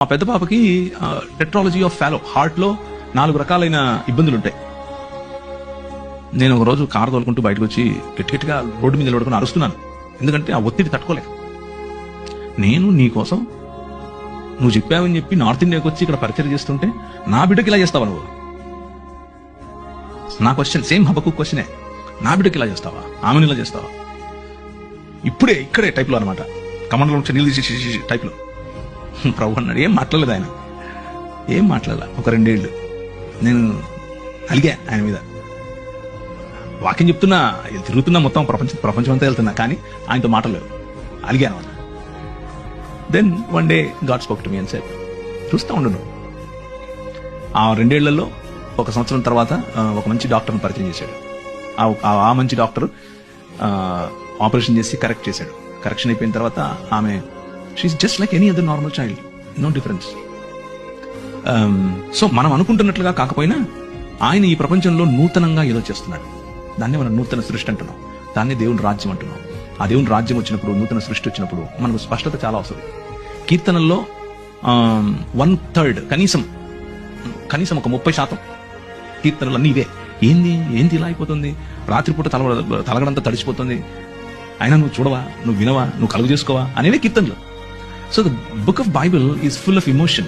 మా పెద్ద పాపకి టెట్రాలజీ ఆఫ్ ఫాలో, హార్ట్లో 4 రకాలైన ఇబ్బందులు ఉంటాయి. నేను ఒక రోజు కారు తోలుకుంటూ బయటకు వచ్చి గట్టిగా రోడ్డు మీద నిలబడుకుని అరుస్తున్నాను. ఎందుకంటే ఆ ఒత్తిడి తట్టుకోలేక. నేను నీ కోసం నువ్వు చెప్పావని చెప్పి నార్త్ ఇండియాకి వచ్చి ఇక్కడ పరిచయం చేస్తుంటే నా బిడ్డకి ఇలా చేస్తావా నువ్వు? నా క్వశ్చన్ సేమ్ హబకు క్వశ్చనే. నా బిడ్డకి ఇలా చేస్తావా, ఆమెను ఇలా చేస్తావా? ఇక్కడే టైప్లో అనమాట. కమండలో నీళ్ళు తీసి టైప్లో ప్రభు అన్నాడు. ఏం మాట్లాడలేదు ఆయన, ఏం మాట్లాడాల. ఒక 2 ఏళ్ళు నేను అలిగా ఆయన మీద. వాక్యం చెప్తున్నా, తిరుగుతున్నా, మొత్తం ప్రపంచం అంతా వెళ్తున్నా, కానీ ఆయనతో మాటలేవు. అలిగాను అన్న. Then one day God spoke to me and said, చూస్తూ ఉండు నువ్వు. ఆ 2 ఏళ్లలో 1 సంవత్సరం తర్వాత ఒక మంచి డాక్టర్ని పరిచయం చేశాడు. ఆ మంచి డాక్టర్ ఆపరేషన్ చేసి కరెక్ట్ చేశాడు. కరెక్షన్ అయిపోయిన తర్వాత ఆమె she is just like any other normal child, no difference. So మనం అనుకుంటున్నట్లుగా కాకపోయినా ఆయన ఈ ప్రపంచంలో నూతనంగా ఏదో చేస్తున్నాడు. దాన్ని మనం నూతన సృష్టి అంటున్నాం, దాన్ని దేవుని రాజ్యం అంటున్నాం. ఆ దేవుని రాజ్యం వచ్చినప్పుడు, నూతన సృష్టి వచ్చినప్పుడు మనకు స్పష్టత చాలా అవసరం. కీర్తనల్లో 1/3 కనీసం ఒక 30% కీర్తనలు అన్నీ ఇవే. ఏంది ఇలా అయిపోతుంది, రాత్రిపూట తలగడంతా తడిచిపోతుంది, అయినా నువ్వు చూడవా, నువ్వు వినవా, నువ్వు కలుగు చేసుకోవా అనేవే కీర్తనలు. So the book of Bible is full of emotion.